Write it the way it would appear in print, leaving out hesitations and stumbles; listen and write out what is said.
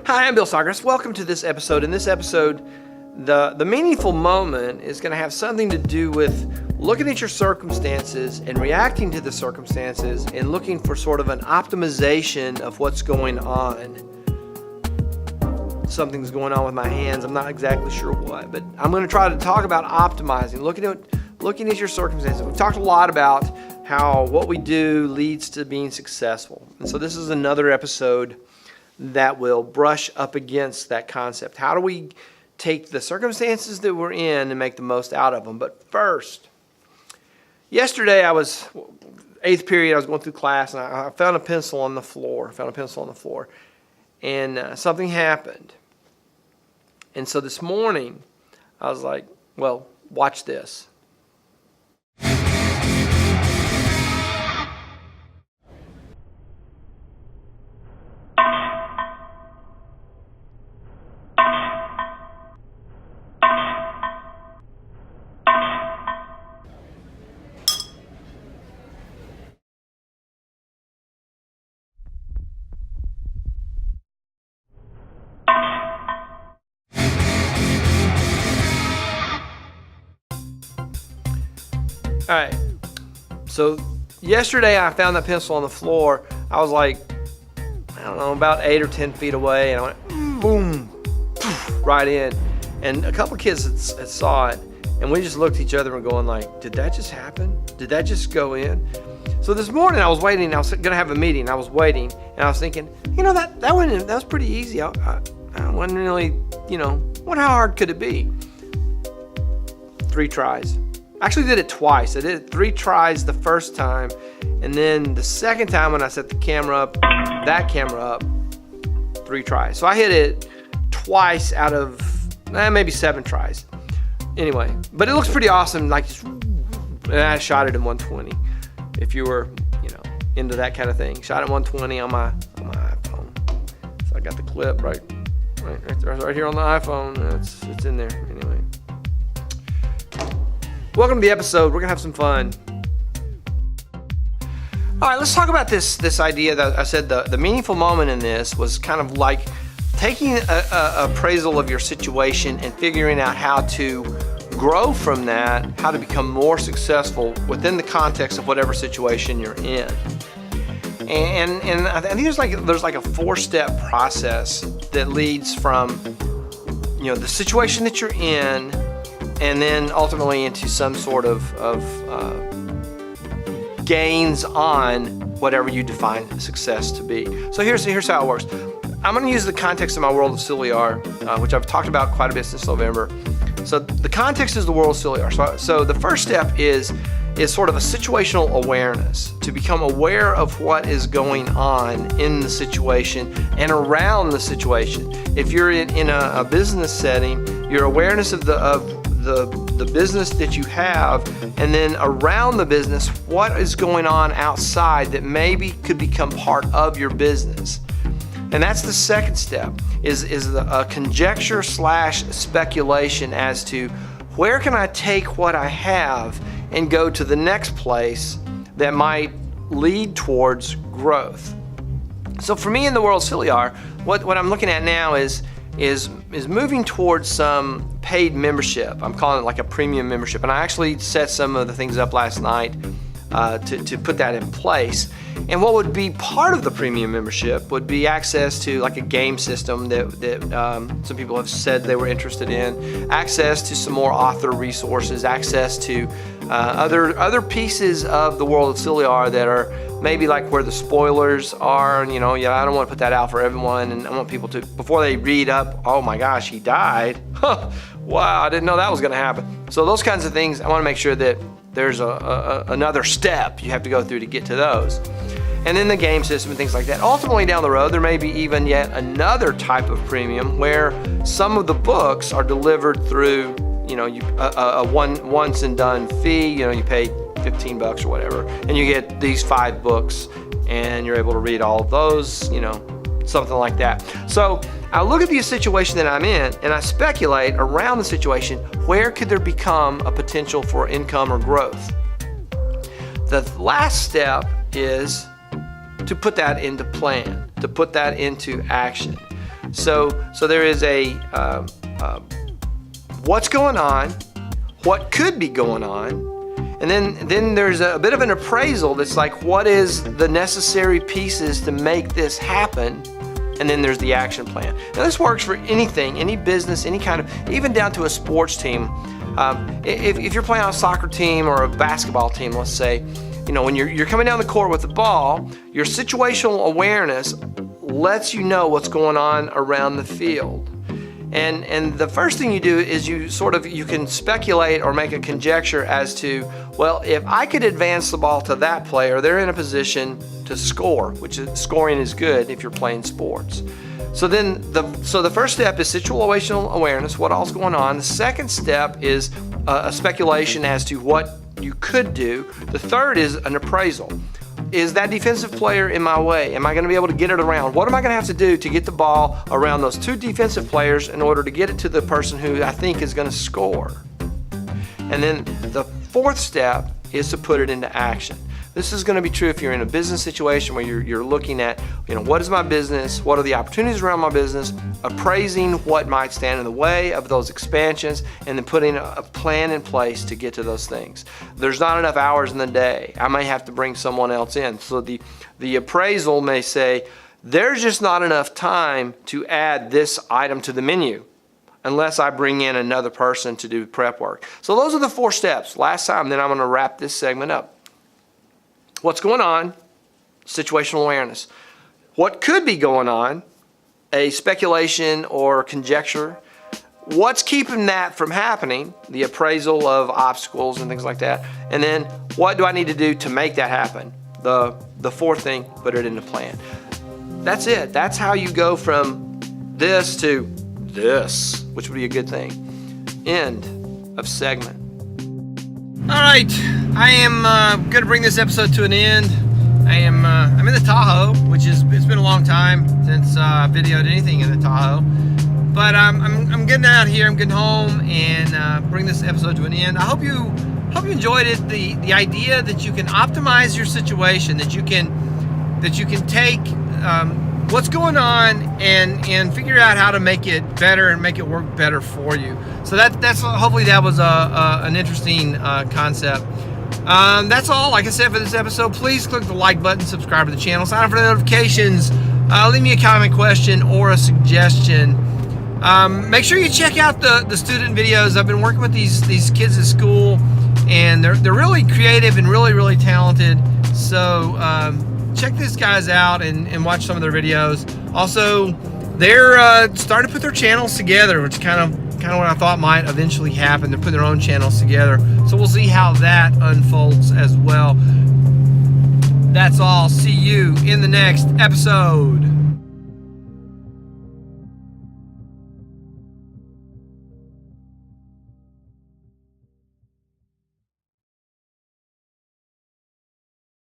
Hi, I'm Bill Snodgrass. Welcome to this episode. In this episode, the meaningful moment is going to have something to do with looking at your circumstances and reacting to the circumstances and looking for sort of an optimization of what's going on. Something's going on with my hands. I'm not exactly sure what, but I'm going to try to talk about optimizing, looking at your circumstances. We've talked a lot about how what we do leads to being successful. And so this is another episode that will brush up against that concept. How do we take the circumstances that we're in and make the most out of them? But first, yesterday I was, 8th period, I was going through class and I found a pencil on the floor. And something happened. And so this morning, I was like, well, watch this. All right, so yesterday I found that pencil on the floor. I was like, I don't know, about 8 or 10 feet away, and I went, boom, poof, right in. And a couple of kids had saw it, and we just looked at each other and going like, did that just happen? Did that just go in? So this morning I was waiting, I was gonna have a meeting, I was waiting, and I was thinking, that was pretty easy. I wasn't really, how hard could it be? 3 tries. I actually did it twice. I did it 3 tries the first time, and then the second time when I set the camera up, 3 tries. So I hit it twice out of maybe 7 tries. Anyway, but it looks pretty awesome. And I shot it in 120. If you were, into that kind of thing, shot it 120 on my iPhone. So I got the clip right here on the iPhone. It's in there anyway. Welcome to the episode. We're going to have some fun. All right, let's talk about this idea that I said the meaningful moment in this was kind of like taking a appraisal of your situation and figuring out how to grow from that, how to become more successful within the context of whatever situation you're in. And I think there's like a 4-step process that leads from, the situation that you're in, and then ultimately into some sort of gains on whatever you define success to be. So here's how it works. I'm going to use the context of my world of SILIAR, which I've talked about quite a bit since November. So the context is the world of SILIAR. So the first step is sort of a situational awareness, to become aware of what is going on in the situation and around the situation. If you're in a business setting, your awareness of the business that you have, and then around the business, what is going on outside that maybe could become part of your business. And that's the second step, is a conjecture / speculation as to where can I take what I have and go to the next place that might lead towards growth. So for me in the world of SILIAR, what I'm looking at now is moving towards some paid membership. I'm calling it like a premium membership. And I actually set some of the things up last night to put that in place. And what would be part of the premium membership would be access to like a game system that some people have said they were interested in, access to some more author resources, access to other pieces of the world of SILIAR that are maybe like where the spoilers are. And, I don't want to put that out for everyone, and I want people to, before they read up, oh my gosh, he died. Wow, I didn't know that was going to happen. So those kinds of things, I want to make sure that there's another step you have to go through to get to those. And then the game system and things like that. Ultimately down the road, there may be even yet another type of premium where some of the books are delivered through, a once and done fee. You pay $15 or whatever, and you get these 5 books, and you're able to read all of those, something like that. So I look at the situation that I'm in, and I speculate around the situation, where could there become a potential for income or growth? The last step is to put that into plan, to put that into action. So there is a what's going on, what could be going on, and then there's a bit of an appraisal that's like, what is the necessary pieces to make this happen? And then there's the action plan. Now this works for anything, any business, any kind of, even down to a sports team. If you're playing on a soccer team or a basketball team, let's say, when you're coming down the court with the ball, your situational awareness lets you know what's going on around the field. And the first thing you do is you can speculate or make a conjecture as to, well, if I could advance the ball to that player, they're in a position to score, scoring is good if you're playing sports. So the first step is situational awareness, what all's going on. The second step is a speculation as to what you could do. The third is an appraisal. Is that defensive player in my way? Am I going to be able to get it around? What am I going to have to do to get the ball around those two defensive players in order to get it to the person who I think is going to score? And then the fourth step is to put it into action. This is going to be true if you're in a business situation where you're looking at, what is my business? What are the opportunities around my business? Appraising what might stand in the way of those expansions, and then putting a plan in place to get to those things. There's not enough hours in the day. I may have to bring someone else in. So the appraisal may say, there's just not enough time to add this item to the menu unless I bring in another person to do prep work. So those are the 4 steps. Last time, then I'm going to wrap this segment up. What's going on? Situational awareness. What could be going on? A speculation or conjecture. What's keeping that from happening? The appraisal of obstacles and things like that. And then what do I need to do to make that happen? The fourth thing, put it into plan. That's it. That's how you go from this to this, which would be a good thing. End of segment. All right, I am going to bring this episode to an end. I'm in the Tahoe, it's been a long time since I videoed anything in the Tahoe. But I'm getting out here, I'm getting home, and bring this episode to an end. I hope you enjoyed it. The idea that you can optimize your situation, that you can take what's going on and figure out how to make it better and make it work better for you. So that's hopefully that was an interesting concept. That's all. Like I said, for this episode, please click the like button, subscribe to the channel, sign up for the notifications, leave me a comment, question, or a suggestion. Make sure you check out the student videos. I've been working with these kids at school, and they're really creative and really talented. So check these guys out and watch some of their videos. Also, they're starting to put their channels together, which kind of what I thought might eventually happen. They're putting their own channels together, so we'll see how that unfolds as well. That's all. See you in the next episode.